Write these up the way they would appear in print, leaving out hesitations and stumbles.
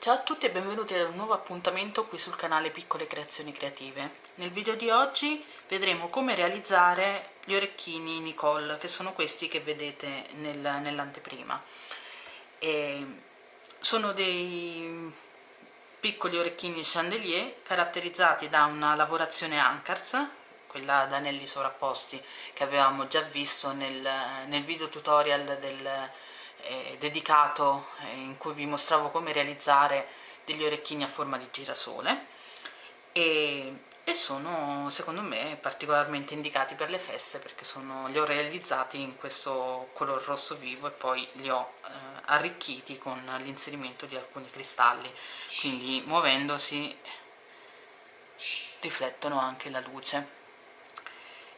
Ciao a tutti e benvenuti ad un nuovo appuntamento qui sul canale Piccole Creazioni Creative. Nel video di oggi vedremo come realizzare gli orecchini Nicole, che sono questi che vedete nell'anteprima. Sono dei piccoli orecchini chandelier caratterizzati da una lavorazione Anchors, quella ad anelli sovrapposti che avevamo già visto nel video tutorial dedicato in cui vi mostravo come realizzare degli orecchini a forma di girasole e sono secondo me particolarmente indicati per le feste perché li ho realizzati in questo color rosso vivo e poi li ho arricchiti con l'inserimento di alcuni cristalli, quindi muovendosi riflettono anche la luce.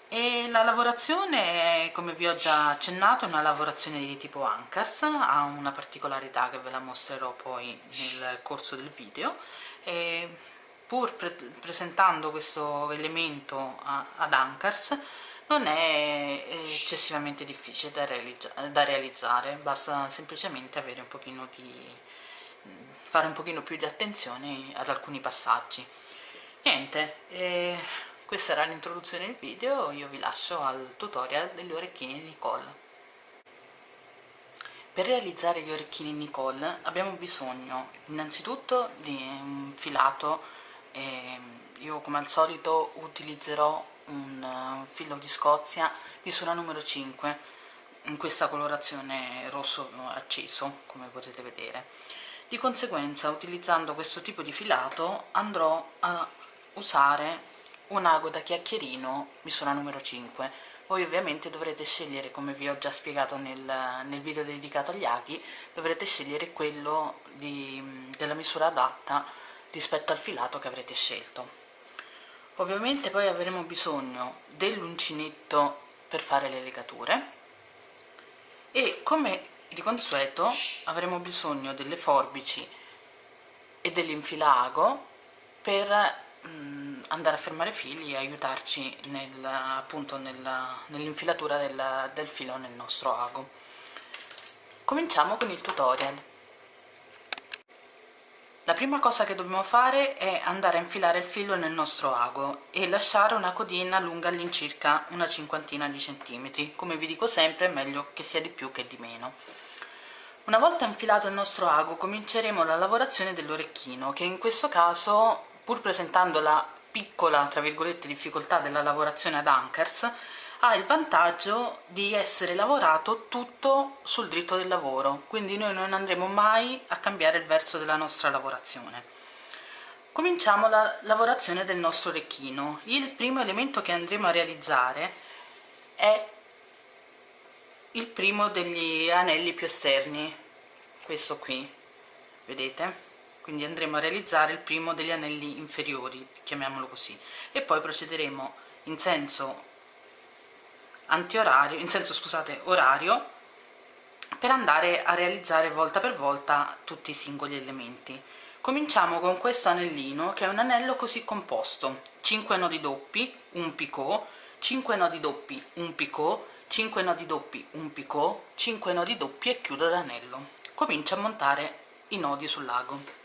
E la lavorazione, come vi ho già accennato, è una lavorazione di tipo Anchors, ha una particolarità che ve la mostrerò poi nel corso del video, e pur presentando questo elemento ad Anchors non è eccessivamente difficile da realizzare, basta semplicemente avere fare un pochino più di attenzione ad alcuni passaggi. Niente, questa era l'introduzione del video, io vi lascio al tutorial degli orecchini di Nicole. Per realizzare gli orecchini Nicole abbiamo bisogno innanzitutto di un filato, io come al solito utilizzerò un filo di Scozia misura numero 5, in questa colorazione rosso acceso come potete vedere. Di conseguenza, utilizzando questo tipo di filato andrò a usare un ago da chiacchierino misura numero 5. Voi ovviamente dovrete scegliere, come vi ho già spiegato nel video dedicato agli aghi, dovrete scegliere quello della misura adatta rispetto al filato che avrete scelto. Ovviamente poi avremo bisogno dell'uncinetto per fare le legature e, come di consueto, avremo bisogno delle forbici e dell'infilaago per andare a fermare i fili e aiutarci nell'infilatura del filo nel nostro ago. Cominciamo con il tutorial. La prima cosa che dobbiamo fare è andare a infilare il filo nel nostro ago e lasciare una codina lunga all'incirca una cinquantina di centimetri. Come vi dico sempre, è meglio che sia di più che di meno. Una volta infilato il nostro ago cominceremo la lavorazione dell'orecchino, che in questo caso, pur presentando la piccola, tra virgolette, difficoltà della lavorazione ad Anchors, ha il vantaggio di essere lavorato tutto sul dritto del lavoro, quindi noi non andremo mai a cambiare il verso della nostra lavorazione. Cominciamo la lavorazione del nostro orecchino. Il primo elemento che andremo a realizzare è il primo degli anelli più esterni, questo qui, vedete? Quindi andremo a realizzare il primo degli anelli inferiori, chiamiamolo così, e poi procederemo in senso antiorario, orario, per andare a realizzare volta per volta tutti i singoli elementi. Cominciamo con questo anellino, che è un anello così composto: 5 nodi doppi, un picot, 5 nodi doppi, un picot, 5 nodi doppi, un picot, 5 nodi doppi e chiudo l'anello. Comincio a montare i nodi sull'ago.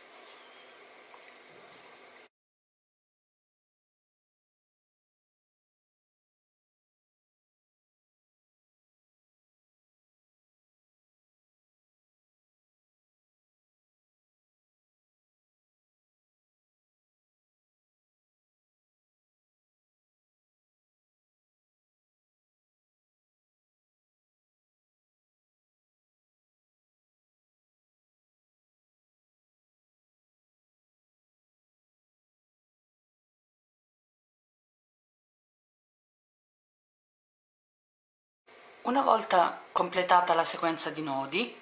Una volta completata la sequenza di nodi,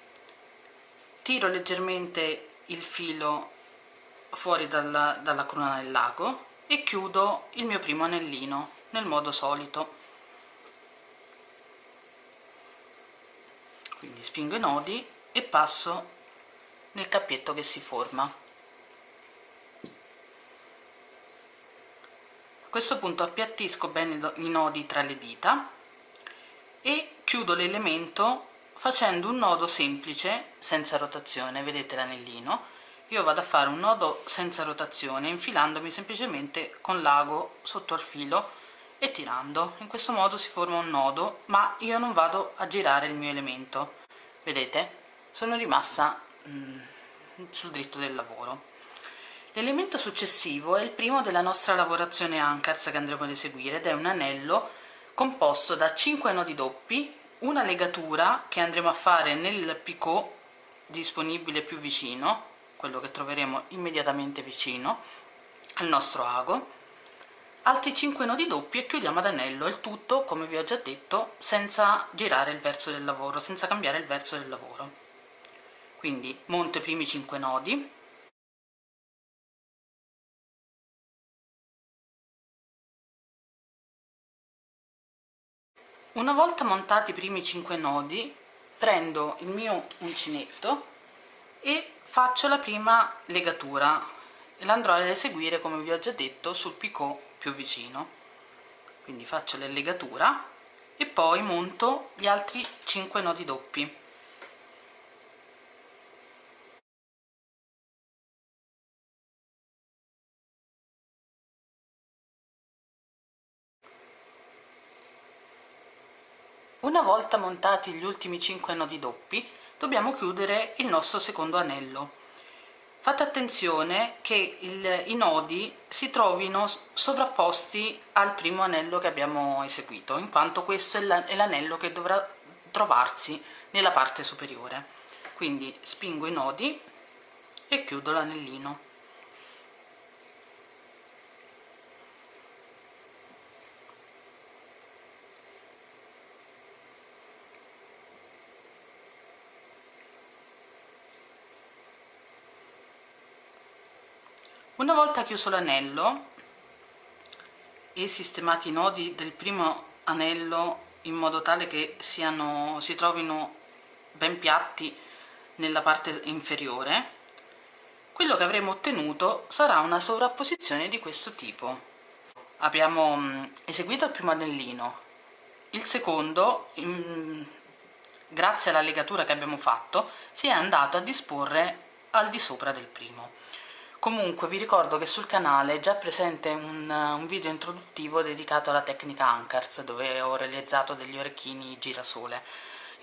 tiro leggermente il filo fuori dalla cruna dell'ago e chiudo il mio primo anellino nel modo solito. Quindi spingo i nodi e passo nel cappietto che si forma. A questo punto appiattisco bene i nodi tra le dita e chiudo l'elemento facendo un nodo semplice senza rotazione, vedete l'anellino, io vado a fare un nodo senza rotazione, infilandomi semplicemente con l'ago sotto al filo e tirando. In questo modo si forma un nodo, ma io non vado a girare il mio elemento. Vedete? Sono rimasta sul dritto del lavoro. L'elemento successivo è il primo della nostra lavorazione Anchors che andremo ad eseguire ed è un anello composto da 5 nodi doppi, una legatura che andremo a fare nel picot disponibile più vicino, quello che troveremo immediatamente vicino al nostro ago, altri 5 nodi doppi e chiudiamo ad anello, il tutto, come vi ho già detto, senza girare il verso del lavoro, senza cambiare il verso del lavoro. Quindi monto i primi 5 nodi, una volta montati i primi 5 nodi prendo il mio uncinetto e faccio la prima legatura e l'andrò ad eseguire, come vi ho già detto, sul picot più vicino. Quindi faccio la legatura e poi monto gli altri 5 nodi doppi. Una volta montati gli ultimi 5 nodi doppi, dobbiamo chiudere il nostro secondo anello. Fate attenzione che i nodi si trovino sovrapposti al primo anello che abbiamo eseguito, in quanto questo è l'anello che dovrà trovarsi nella parte superiore. Quindi spingo i nodi e chiudo l'anellino. Una volta chiuso l'anello e sistemati i nodi del primo anello in modo tale che si trovino ben piatti nella parte inferiore, quello che avremo ottenuto sarà una sovrapposizione di questo tipo. Abbiamo eseguito il primo anellino, il secondo, grazie alla legatura che abbiamo fatto, si è andato a disporre al di sopra del primo. Comunque vi ricordo che sul canale è già presente un video introduttivo dedicato alla tecnica Anchors, dove ho realizzato degli orecchini girasole.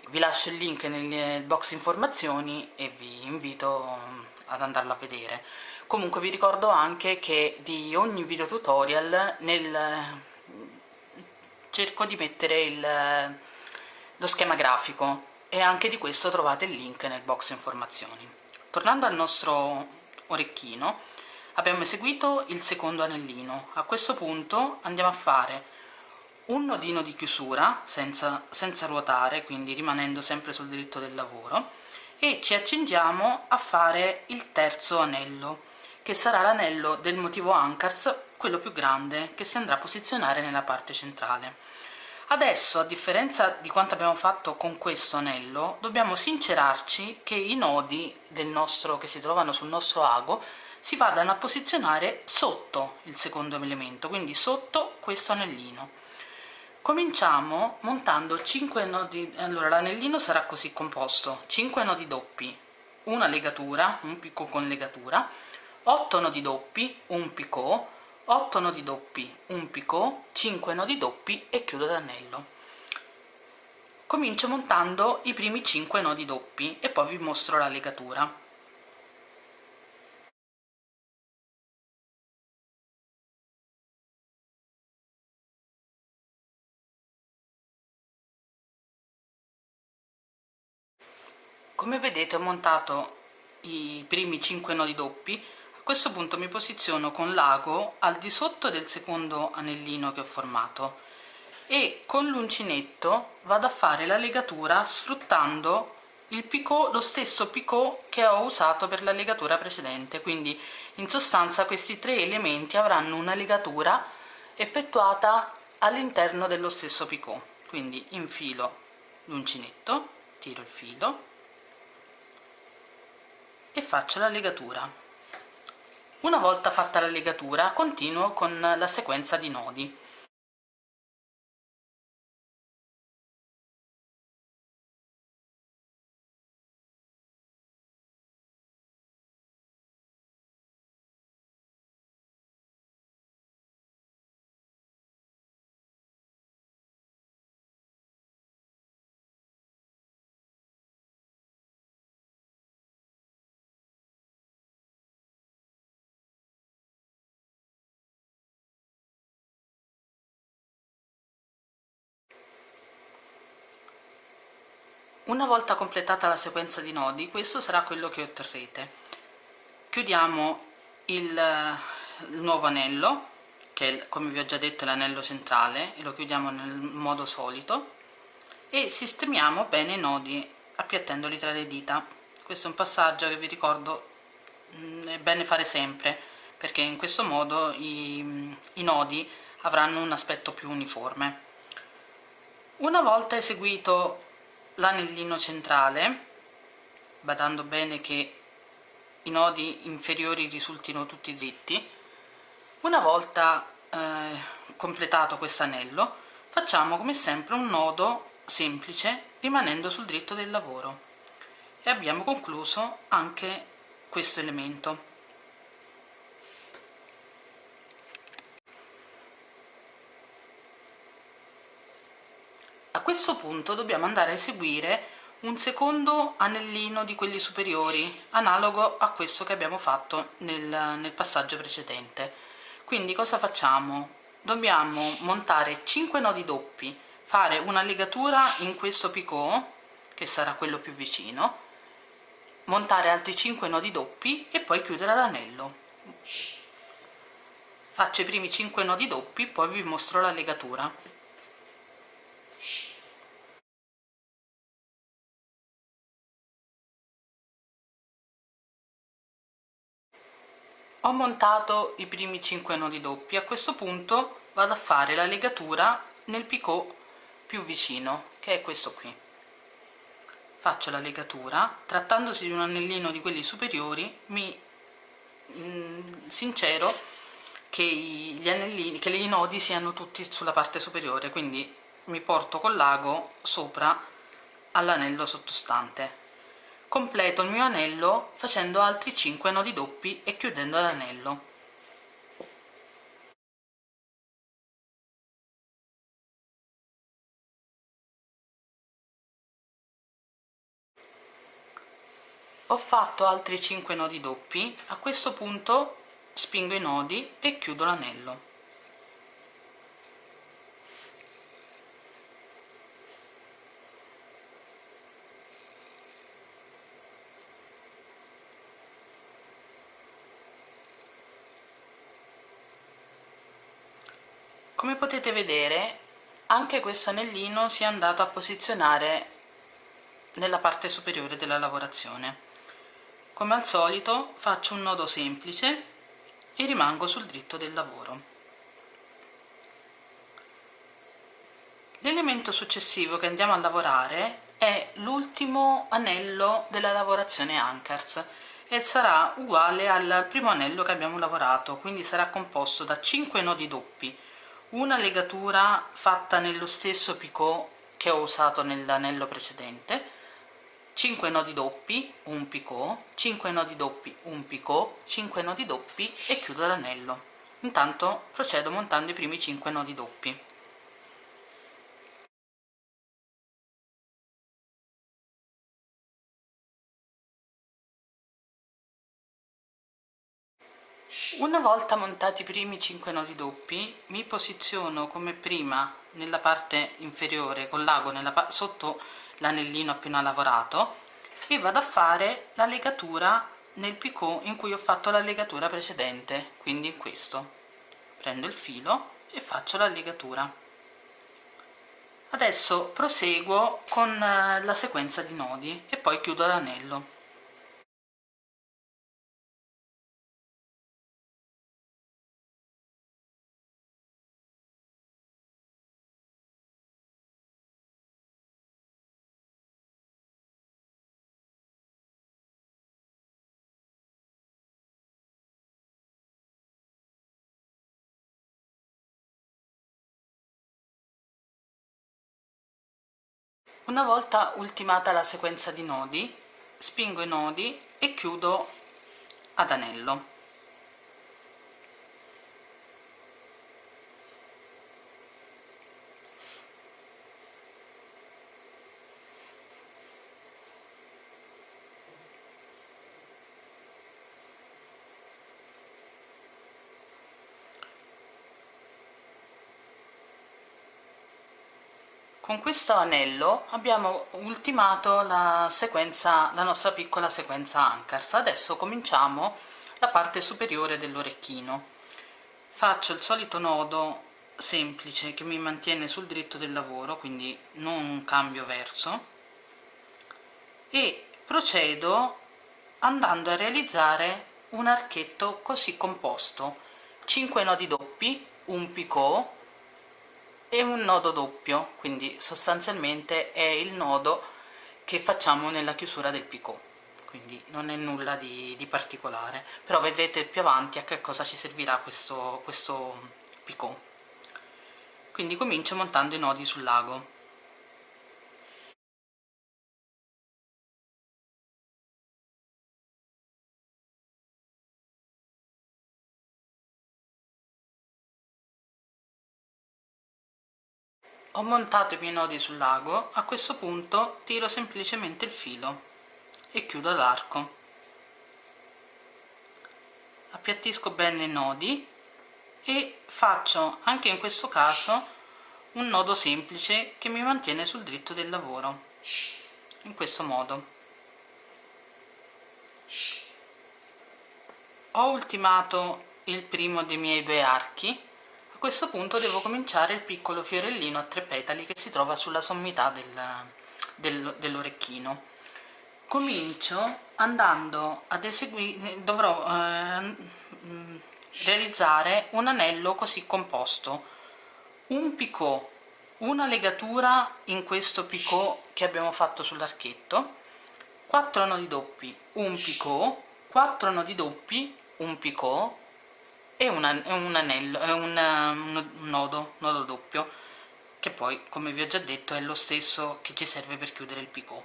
Vi lascio il link nel box informazioni e vi invito ad andarlo a vedere. Comunque vi ricordo anche che di ogni video tutorial cerco di mettere lo schema grafico e anche di questo trovate il link nel box informazioni. Tornando al nostro orecchino, abbiamo eseguito il secondo anellino. A questo punto andiamo a fare un nodino di chiusura senza ruotare, quindi rimanendo sempre sul dritto del lavoro, e ci accingiamo a fare il terzo anello, che sarà l'anello del motivo Anchors, quello più grande, che si andrà a posizionare nella parte centrale. Adesso, a differenza di quanto abbiamo fatto con questo anello, dobbiamo sincerarci che i nodi che si trovano sul nostro ago si vadano a posizionare sotto il secondo elemento, quindi sotto questo anellino. Cominciamo montando 5 nodi. Allora l'anellino sarà così composto: 5 nodi doppi, una legatura, un picot con legatura, 8 nodi doppi, un picot, 8 nodi doppi, un picot, 5 nodi doppi e chiudo l'anello. Comincio montando i primi 5 nodi doppi e poi vi mostro la legatura. Come vedete ho montato i primi 5 nodi doppi. A questo punto mi posiziono con l'ago al di sotto del secondo anellino che ho formato e con l'uncinetto vado a fare la legatura sfruttando il picot, lo stesso picot che ho usato per la legatura precedente. Quindi in sostanza questi tre elementi avranno una legatura effettuata all'interno dello stesso picot. Quindi infilo l'uncinetto, tiro il filo e faccio la legatura. Una volta fatta la legatura continuo con la sequenza di nodi. Una volta completata la sequenza di nodi, questo sarà quello che otterrete. Chiudiamo il nuovo anello, che come vi ho già detto è l'anello centrale, e lo chiudiamo nel modo solito, e sistemiamo bene i nodi appiattendoli tra le dita. Questo è un passaggio che vi ricordo è bene fare sempre, perché in questo modo i nodi avranno un aspetto più uniforme. Una volta eseguito l'anellino centrale, badando bene che i nodi inferiori risultino tutti dritti, una volta completato questo anello, facciamo come sempre un nodo semplice rimanendo sul dritto del lavoro e abbiamo concluso anche questo elemento. A questo punto dobbiamo andare a eseguire un secondo anellino di quelli superiori, analogo a questo che abbiamo fatto nel passaggio precedente. Quindi cosa facciamo? Dobbiamo montare 5 nodi doppi, fare una legatura in questo picot, che sarà quello più vicino, montare altri 5 nodi doppi e poi chiudere l'anello. Faccio i primi 5 nodi doppi, poi vi mostro la legatura. Ho montato i primi 5 nodi doppi, a questo punto vado a fare la legatura nel picot più vicino, che è questo qui. Faccio la legatura, trattandosi di un anellino di quelli superiori, mi sincero che i nodi siano tutti sulla parte superiore, quindi mi porto con l'ago sopra all'anello sottostante. Completo il mio anello facendo altri 5 nodi doppi e chiudendo l'anello. Ho fatto altri 5 nodi doppi, a questo punto spingo i nodi e chiudo l'anello. Come potete vedere, anche questo anellino si è andato a posizionare nella parte superiore della lavorazione. Come al solito faccio un nodo semplice e rimango sul dritto del lavoro. L'elemento successivo che andiamo a lavorare è l'ultimo anello della lavorazione Anchors e sarà uguale al primo anello che abbiamo lavorato, quindi sarà composto da 5 nodi doppi, una legatura fatta nello stesso picot che ho usato nell'anello precedente, 5 nodi doppi, un picot, 5 nodi doppi, un picot, 5 nodi doppi e chiudo l'anello. Intanto procedo montando i primi 5 nodi doppi. Una volta montati i primi 5 nodi doppi, mi posiziono come prima nella parte inferiore con l'ago sotto l'anellino appena lavorato e vado a fare la legatura nel picot in cui ho fatto la legatura precedente, quindi in questo. Prendo il filo e faccio la legatura. Adesso proseguo con la sequenza di nodi e poi chiudo l'anello. Una volta ultimata la sequenza di nodi, spingo i nodi e chiudo ad anello. Con questo anello abbiamo ultimato la nostra piccola sequenza Anchors. Adesso cominciamo la parte superiore dell'orecchino. Faccio il solito nodo semplice che mi mantiene sul dritto del lavoro, quindi non cambio verso, e procedo andando a realizzare un archetto così composto: 5 nodi doppi, un picot e un nodo doppio, quindi sostanzialmente è il nodo che facciamo nella chiusura del picot, quindi non è nulla di particolare, però vedrete più avanti a che cosa ci servirà questo picot. Quindi comincio montando i nodi sul lago. Ho montato i miei nodi sul lago, a questo punto tiro semplicemente il filo e chiudo l'arco. Appiattisco bene i nodi e faccio anche in questo caso un nodo semplice che mi mantiene sul dritto del lavoro, in questo modo. Ho ultimato il primo dei miei due archi. A questo punto devo cominciare il piccolo fiorellino a 3 petali che si trova sulla sommità dell'orecchino. Comincio andando ad eseguire, dovrò realizzare un anello così composto: un picot, una legatura in questo picot che abbiamo fatto sull'archetto, 4 nodi doppi, un picot, 4 nodi doppi, un picot e un anello, un nodo doppio, che poi, come vi ho già detto, è lo stesso che ci serve per chiudere il picot.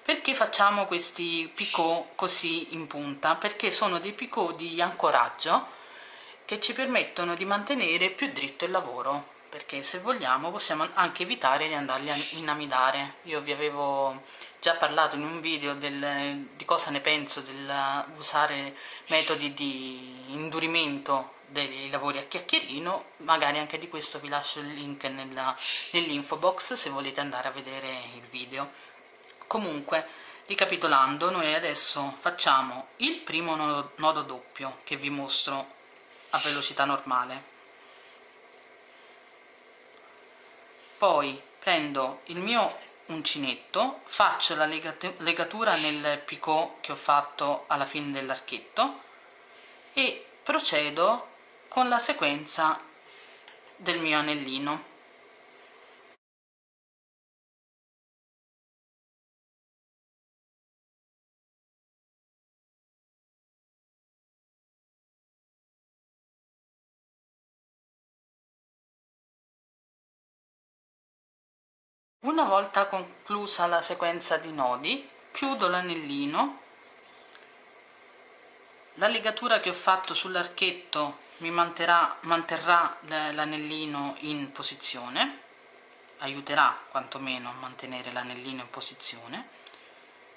Perché facciamo questi picot così in punta? Perché sono dei picot di ancoraggio che ci permettono di mantenere più dritto il lavoro, perché se vogliamo possiamo anche evitare di andarli a inamidare. Io vi avevo già parlato in un video di cosa ne penso del usare metodi di indurimento dei lavori a chiacchierino, magari anche di questo vi lascio il link nell'info box se volete andare a vedere il video. Comunque, ricapitolando, noi adesso facciamo il primo nodo doppio che vi mostro a velocità normale, poi prendo il mio uncinetto, faccio la legatura nel picot che ho fatto alla fine dell'archetto e procedo con la sequenza del mio anellino. Una volta conclusa la sequenza di nodi, chiudo l'anellino. La legatura che ho fatto sull'archetto mi manterrà l'anellino in posizione, aiuterà quantomeno a mantenere l'anellino in posizione.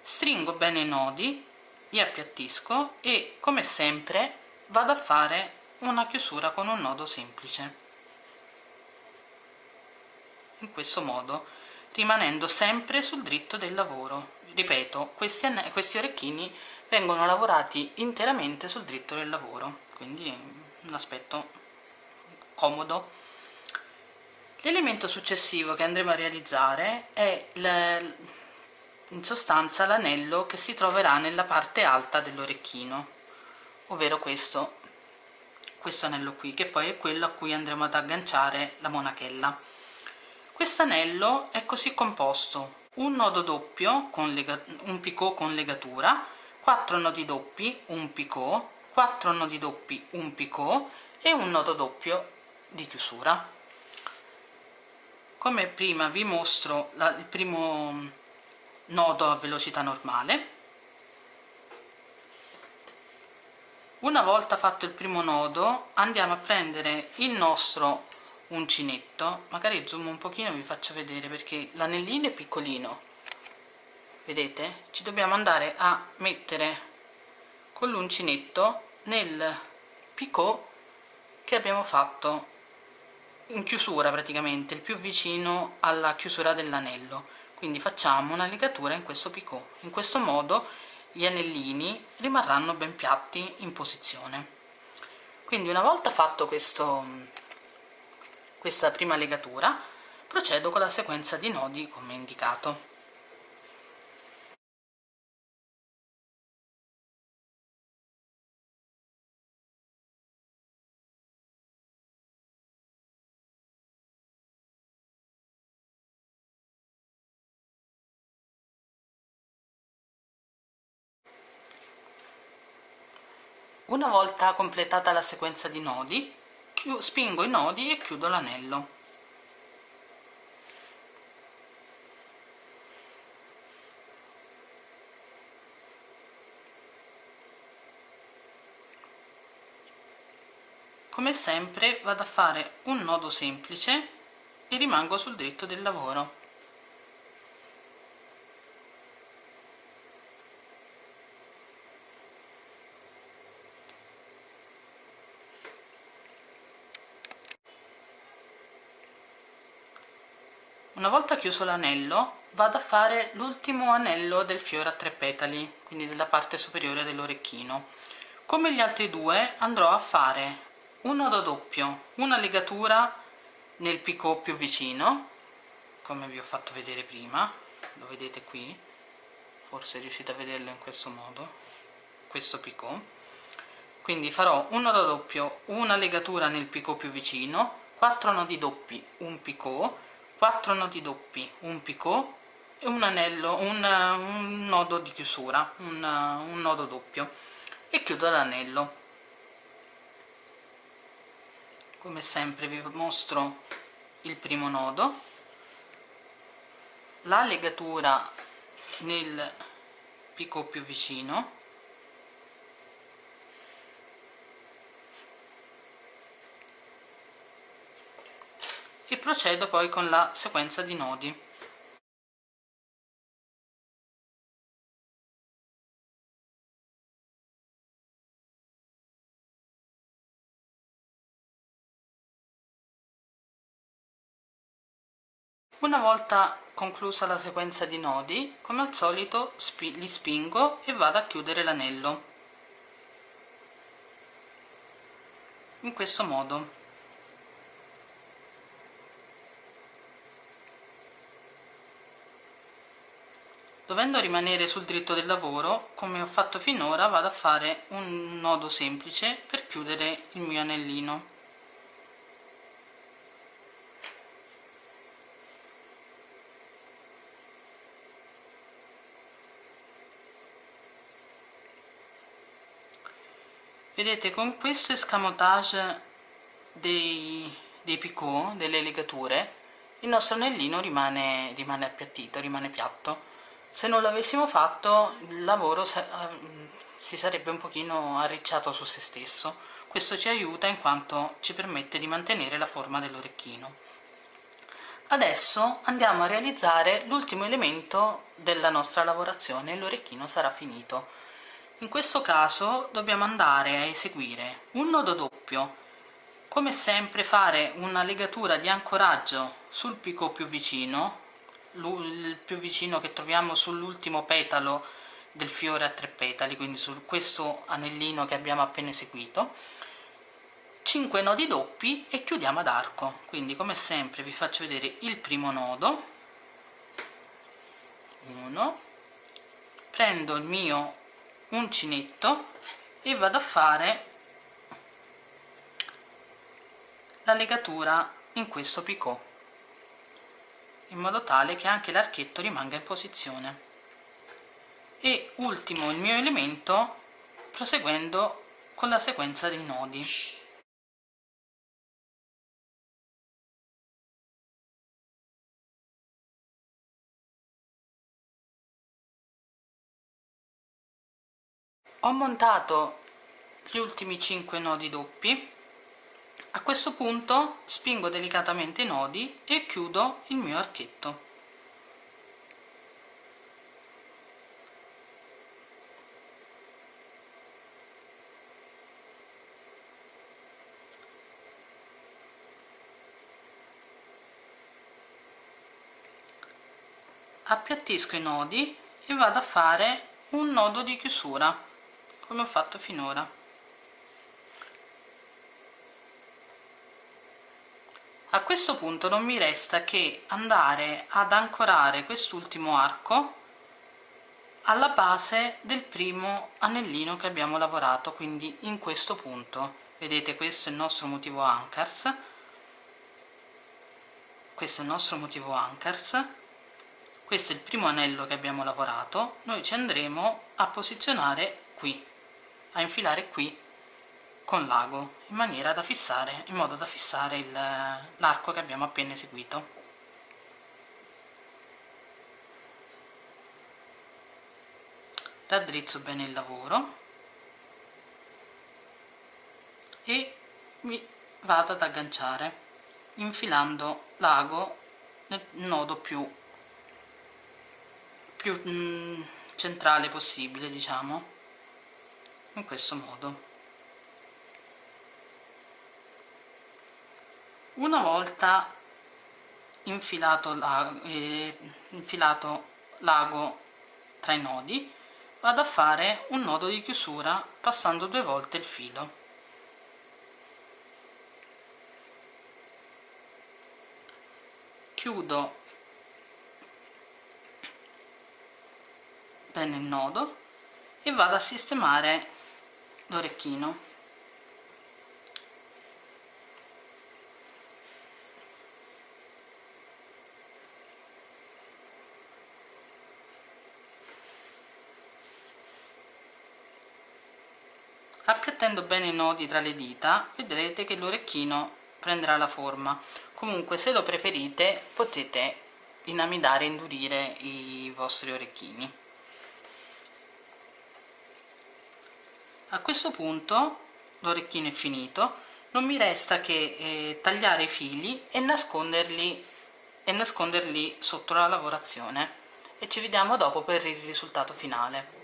Stringo bene i nodi, li appiattisco e, come sempre, vado a fare una chiusura con un nodo semplice, in questo modo, rimanendo sempre sul dritto del lavoro. Ripeto, questi orecchini vengono lavorati interamente sul dritto del lavoro, quindi un aspetto comodo. L'elemento successivo che andremo a realizzare è in sostanza l'anello che si troverà nella parte alta dell'orecchino, ovvero questo anello qui, che poi è quello a cui andremo ad agganciare la monachella. Questo anello è così composto: un nodo doppio un picot con legatura, 4 nodi doppi, un picot, 4 nodi doppi, un picot e un nodo doppio di chiusura. Come prima vi mostro il primo nodo a velocità normale. Una volta fatto il primo nodo andiamo a prendere il nostro uncinetto, magari zoom un pochino, vi faccio vedere perché l'anellino è piccolino, vedete? Ci dobbiamo andare a mettere con l'uncinetto nel picot che abbiamo fatto in chiusura praticamente, il più vicino alla chiusura dell'anello. Quindi facciamo una legatura in questo picot. In questo modo gli anellini rimarranno ben piatti in posizione. Quindi una volta fatto questa prima legatura, procedo con la sequenza di nodi come indicato. Una volta completata la sequenza di nodi, spingo i nodi e chiudo l'anello. Come sempre vado a fare un nodo semplice e rimango sul dritto del lavoro. Una volta chiuso l'anello, vado a fare l'ultimo anello del fiore a 3 petali, quindi della parte superiore dell'orecchino. Come gli altri due andrò a fare un nodo doppio, una legatura nel picot più vicino, come vi ho fatto vedere prima, lo vedete qui, forse riuscite a vederlo in questo modo, questo picot. Quindi farò un nodo doppio, una legatura nel picot più vicino, 4 nodi doppi, un picot, 4 nodi doppi, un picot e un anello, un nodo di chiusura, un nodo doppio, e chiudo l'anello. Come sempre vi mostro il primo nodo, la legatura nel picot più vicino, e procedo poi con la sequenza di nodi. Una volta conclusa la sequenza di nodi, come al solito li spingo e vado a chiudere l'anello in questo modo. Dovendo rimanere sul dritto del lavoro, come ho fatto finora, vado a fare un nodo semplice per chiudere il mio anellino. Vedete, con questo escamotage dei picot, delle legature, il nostro anellino rimane appiattito, rimane piatto. Se non l'avessimo fatto, il lavoro si sarebbe un pochino arricciato su se stesso. Questo ci aiuta in quanto ci permette di mantenere la forma dell'orecchino. Adesso andiamo a realizzare l'ultimo elemento della nostra lavorazione e l'orecchino sarà finito. In questo caso dobbiamo andare a eseguire un nodo doppio, come sempre fare una legatura di ancoraggio sul picot più vicino, il più vicino che troviamo sull'ultimo petalo del fiore a 3 petali, quindi su questo anellino che abbiamo appena eseguito, 5 nodi doppi e chiudiamo ad arco. Quindi come sempre vi faccio vedere il primo nodo, 1, prendo il mio uncinetto e vado a fare la legatura in questo picot in modo tale che anche l'archetto rimanga in posizione, e ultimo il mio elemento proseguendo con la sequenza dei nodi. Ho montato gli ultimi 5 nodi doppi. A questo punto spingo delicatamente i nodi e chiudo il mio archetto. appiattisco i nodi e vado a fare un nodo di chiusura come ho fatto finora. A questo punto non mi resta che andare ad ancorare quest'ultimo arco alla base del primo anellino che abbiamo lavorato, quindi in questo punto. Vedete, questo è il nostro motivo anchors, questo è il nostro motivo anchors, questo è il primo anello che abbiamo lavorato. Noi ci andremo a posizionare qui, a infilare qui con l'ago, in maniera da fissare, in modo da fissare l'arco che abbiamo appena eseguito. Raddrizzo bene il lavoro e mi vado ad agganciare infilando l'ago nel nodo più centrale possibile, diciamo, in questo modo. Una volta infilato l'ago tra i nodi, vado a fare un nodo di chiusura passando 2 volte il filo. Chiudo bene il nodo e vado a sistemare l'orecchino. Appiattendo bene i nodi tra le dita vedrete che l'orecchino prenderà la forma. Comunque, se lo preferite, potete inamidare e indurire i vostri orecchini. A questo punto l'orecchino è finito, non mi resta che tagliare i fili e nasconderli sotto la lavorazione, e ci vediamo dopo per il risultato finale.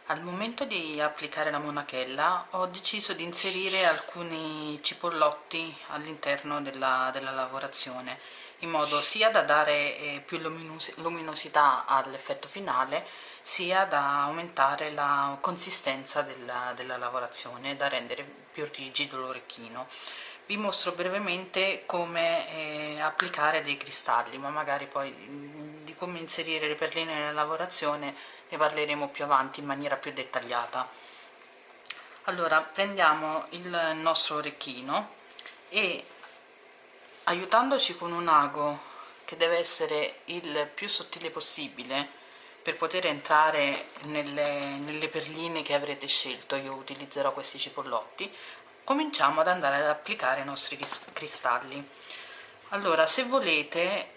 Al momento di applicare la monachella ho deciso di inserire alcuni cipollotti all'interno della lavorazione, in modo sia da dare più luminosità all'effetto finale, sia da aumentare la consistenza della lavorazione, da rendere più rigido l'orecchino. Vi mostro brevemente come applicare dei cristalli, ma magari poi di come inserire le perline nella lavorazione ne parleremo più avanti in maniera più dettagliata. Allora, prendiamo il nostro orecchino e, aiutandoci con un ago che deve essere il più sottile possibile per poter entrare nelle perline che avrete scelto, io utilizzerò questi cipollotti, cominciamo ad andare ad applicare i nostri cristalli. Allora, se volete,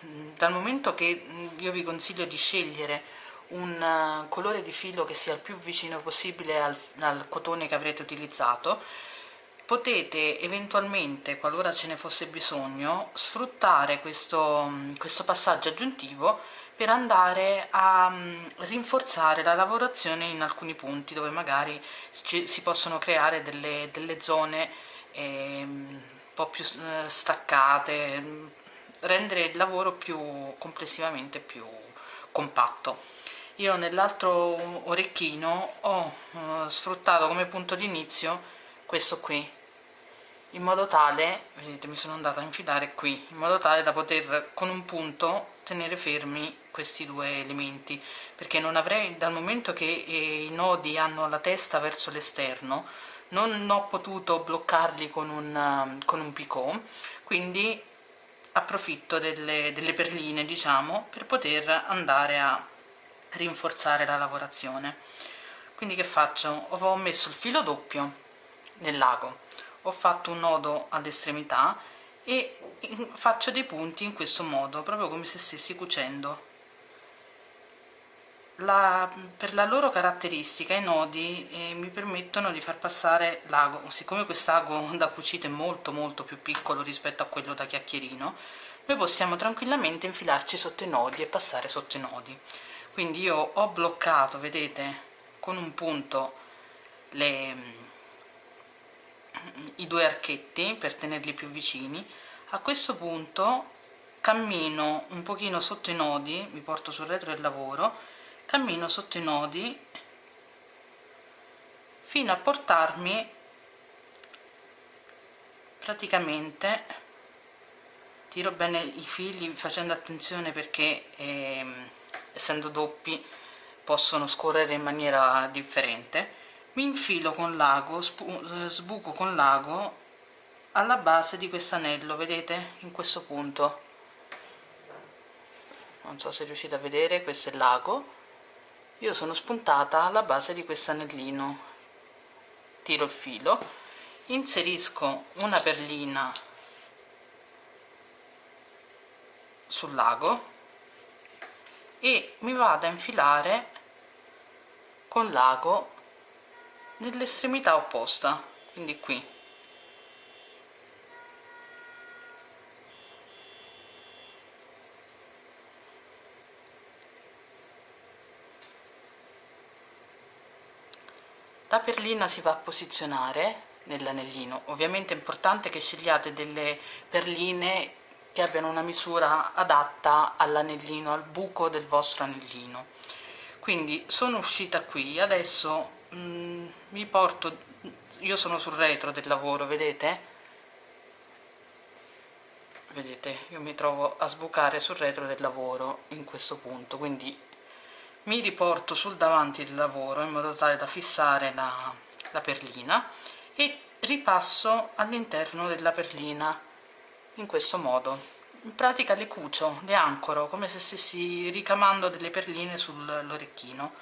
dal momento che io vi consiglio di scegliere un colore di filo che sia il più vicino possibile al cotone che avrete utilizzato, potete eventualmente, qualora ce ne fosse bisogno, sfruttare questo passaggio aggiuntivo per andare a rinforzare la lavorazione in alcuni punti dove magari si possono creare delle zone un po' più staccate, rendere il lavoro complessivamente più compatto. Io nell'altro orecchino ho sfruttato come punto di inizio questo qui, in modo tale, vedete, mi sono andata a infilare qui, in modo tale da poter con un punto tenere fermi questi due elementi, perché non avrei, dal momento che i nodi hanno la testa verso l'esterno, non ho potuto bloccarli con un picot, quindi approfitto delle perline, diciamo, per poter andare a rinforzare la lavorazione. Quindi che faccio? Ho messo il filo doppio nell'ago, ho fatto un nodo all'estremità e faccio dei punti in questo modo, proprio come se stessi cucendo. Per la loro caratteristica i nodi mi permettono di far passare l'ago. Siccome quest'ago da cucito è molto molto più piccolo rispetto a quello da chiacchierino, noi possiamo tranquillamente infilarci sotto i nodi e passare sotto i nodi. Quindi io ho bloccato, vedete, con un punto i due archetti per tenerli più vicini. A questo punto cammino un pochino sotto i nodi, mi porto sul retro del lavoro, cammino sotto i nodi fino a portarmi praticamente, tiro bene i fili facendo attenzione perché essendo doppi possono scorrere in maniera differente. Mi infilo con l'ago, sbuco con l'ago alla base di questo anello, vedete, in questo punto, non so se riuscite a vedere, questo è l'ago. Io sono spuntata alla base di questo anellino, tiro il filo, inserisco una perlina sul lago e mi vado a infilare con l'ago nell'estremità opposta, quindi qui. La perlina si va a posizionare nell'anellino. Ovviamente è importante che scegliate delle perline che abbiano una misura adatta all'anellino, al buco del vostro anellino. Quindi sono uscita qui, adesso mi porto, io sono sul retro del lavoro, vedete? Vedete, io mi trovo a sbucare sul retro del lavoro in questo punto, quindi mi riporto sul davanti del lavoro in modo tale da fissare la perlina e ripasso all'interno della perlina in questo modo. In pratica le cucio, le ancoro come se stessi ricamando delle perline sull'orecchino.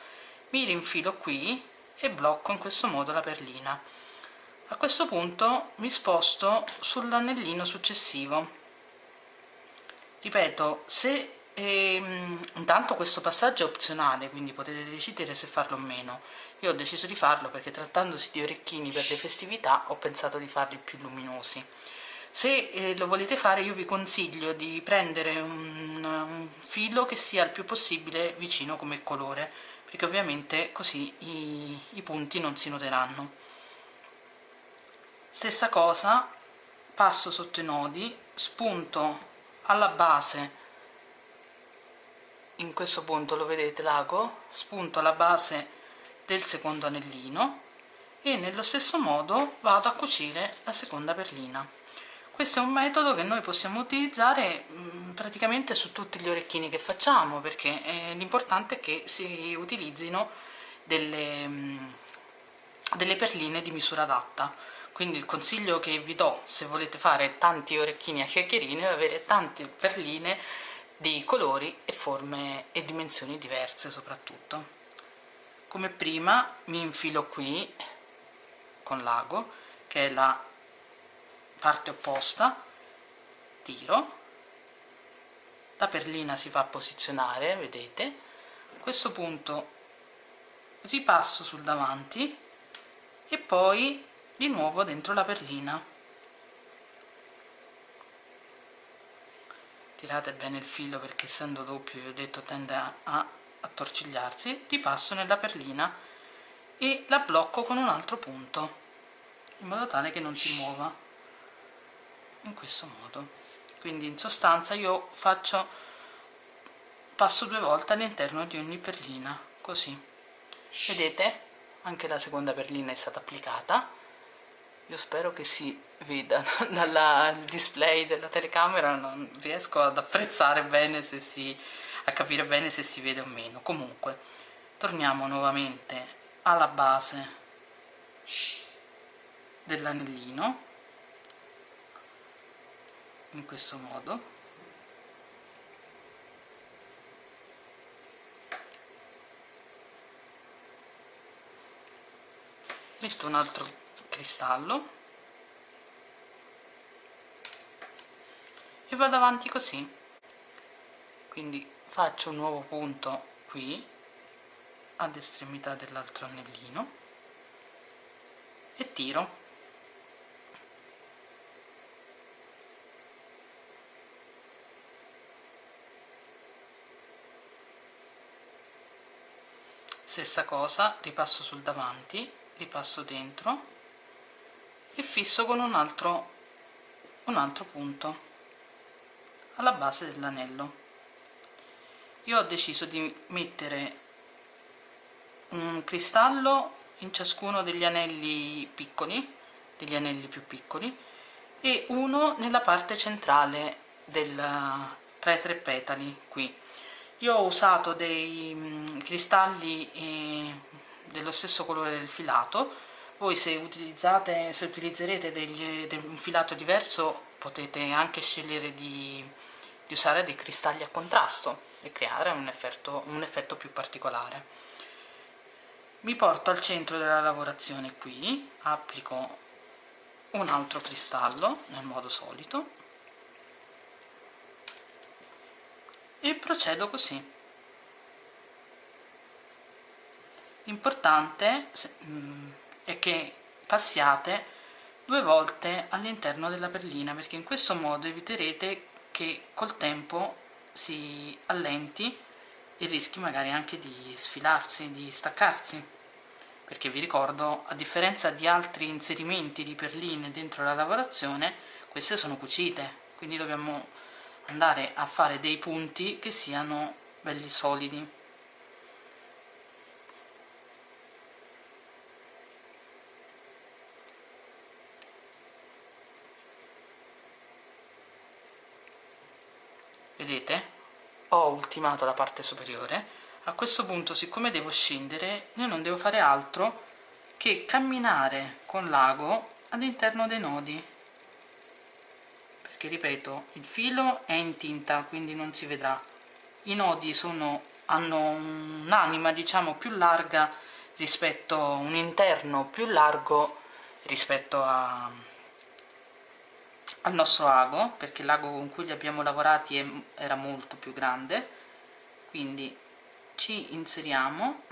Mi rinfilo qui e blocco in questo modo la perlina. A questo punto mi sposto sull'anellino successivo. Ripeto, se intanto questo passaggio è opzionale, quindi potete decidere se farlo o meno. Io ho deciso di farlo perché, trattandosi di orecchini per le festività, ho pensato di farli più luminosi. Se lo volete fare, io vi consiglio di prendere un filo che sia il più possibile vicino come colore, perché ovviamente così i punti non si noteranno. Stessa cosa, passo sotto i nodi, spunto alla base, in questo punto lo vedete l'ago, spunto alla base del secondo anellino e nello stesso modo vado a cucire la seconda perlina. Questo è un metodo che noi possiamo utilizzare praticamente su tutti gli orecchini che facciamo, perché l'importante è che si utilizzino delle perline di misura adatta. Quindi il consiglio che vi do, se volete fare tanti orecchini a chiacchierine, è avere tante perline di colori e forme e dimensioni diverse soprattutto. Come prima mi infilo qui con l'ago, che è la parte opposta, tiro, la perlina si fa posizionare, vedete, a questo punto ripasso sul davanti e poi di nuovo dentro la perlina. Tirate bene il filo perché essendo doppio, vi ho detto, tende a attorcigliarsi. Ripasso nella perlina e la blocco con un altro punto in modo tale che non si muova, in questo modo. Quindi in sostanza io passo 2 volte all'interno di ogni perlina, così. Vedete? Anche la seconda perlina è stata applicata. Io spero che si veda dal display della telecamera, non riesco ad apprezzare bene a capire bene se si vede o meno. Comunque, torniamo nuovamente alla base dell'anellino, in questo modo. Metto un altro cristallo e vado avanti così, quindi faccio un nuovo punto qui all'estremità dell'altro anellino e tiro. Stessa cosa, ripasso sul davanti, ripasso dentro e fisso con un altro punto. alla base dell'anello. Io ho deciso di mettere un cristallo in ciascuno degli anelli piccoli, degli anelli più piccoli, e uno nella parte centrale tra i 3 petali qui. Io ho usato dei cristalli dello stesso colore del filato. Voi se utilizzerete un filato diverso potete anche scegliere di usare dei cristalli a contrasto e creare un effetto più particolare. Mi porto al centro della lavorazione qui, applico un altro cristallo nel modo solito e procedo così. L'importante è che passiate 2 volte all'interno della perlina, perché in questo modo eviterete che col tempo si allenti e rischi magari anche di sfilarsi, di staccarsi, perché vi ricordo, a differenza di altri inserimenti di perline dentro la lavorazione, queste sono cucite, quindi dobbiamo andare a fare dei punti che siano belli solidi. Vedete? Ho ultimato la parte superiore. A questo punto, siccome devo scendere, io non devo fare altro che camminare con l'ago all'interno dei nodi, perché ripeto, il filo è in tinta, quindi non si vedrà. I nodi hanno un'anima, diciamo, più larga rispetto a un interno più largo rispetto al nostro ago, perché l'ago con cui li abbiamo lavorati era molto più grande. Quindi ci inseriamo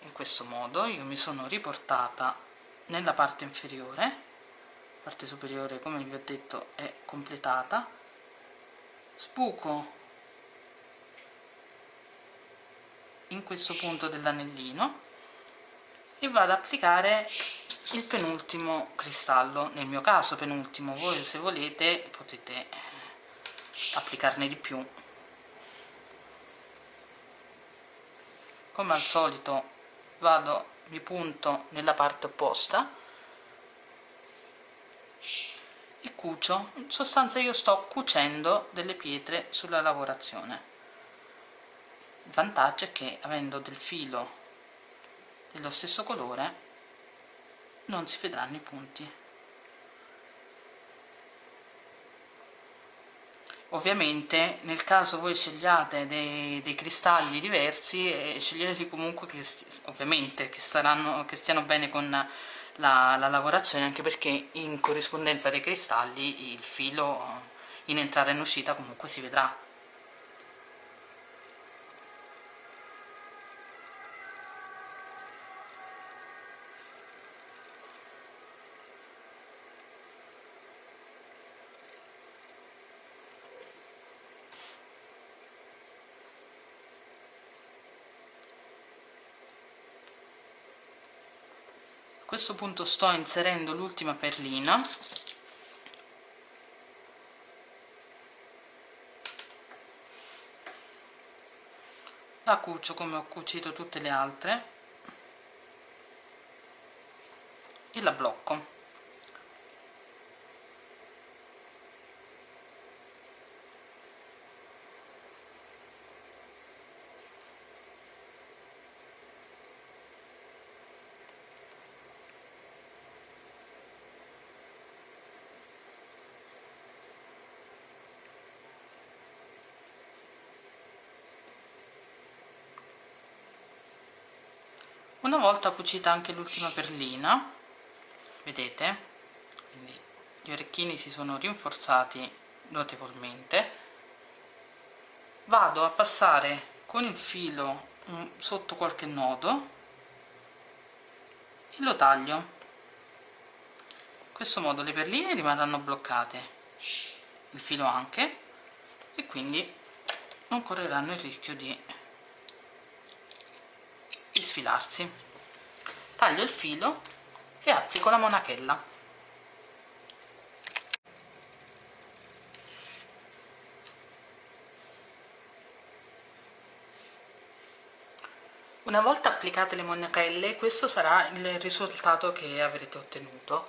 in questo modo. Io mi sono riportata nella parte inferiore, la parte superiore, come vi ho detto, è completata. Sbuco in questo punto dell'anellino e vado ad applicare il penultimo cristallo, nel mio caso penultimo. Voi se volete potete applicarne di più. Come al solito mi punto nella parte opposta e cucio. In sostanza io sto cucendo delle pietre sulla lavorazione. Il vantaggio è che, avendo del filo dello stesso colore, non si vedranno i punti. Ovviamente nel caso voi scegliate dei cristalli diversi, sceglieteli comunque ovviamente che stiano bene con la lavorazione, anche perché in corrispondenza dei cristalli il filo in entrata e in uscita comunque si vedrà. A questo punto sto inserendo l'ultima perlina, la cucio come ho cucito tutte le altre e la blocco. Una volta cucita anche l'ultima perlina, vedete, quindi gli orecchini si sono rinforzati notevolmente, vado a passare con il filo sotto qualche nodo e lo taglio. In questo modo le perline rimarranno bloccate, il filo anche, e quindi non correranno il rischio di sfilarsi. Taglio il filo e applico la monachella. Una volta applicate le monache, questo sarà il risultato che avrete ottenuto.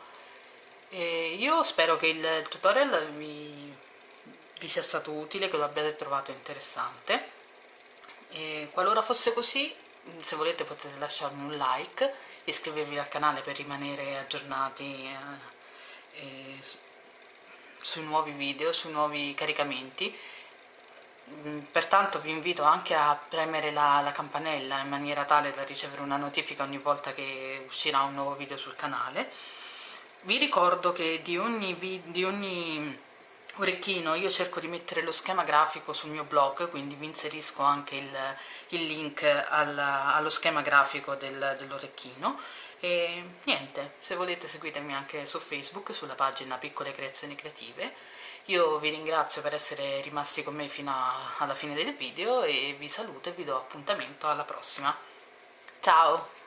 E io spero che il tutorial vi sia stato utile, che lo abbiate trovato interessante. E qualora fosse così, se volete potete lasciarmi un like, iscrivervi al canale per rimanere aggiornati sui nuovi video, sui nuovi caricamenti. Pertanto vi invito anche a premere la campanella in maniera tale da ricevere una notifica ogni volta che uscirà un nuovo video sul canale. Vi ricordo che di ogni orecchino io cerco di mettere lo schema grafico sul mio blog, quindi vi inserisco anche il link allo schema grafico dell'orecchino. E niente, se volete seguitemi anche su Facebook, sulla pagina Piccole Creazioni Creative. Io vi ringrazio per essere rimasti con me fino alla fine del video e vi saluto e vi do appuntamento alla prossima. Ciao!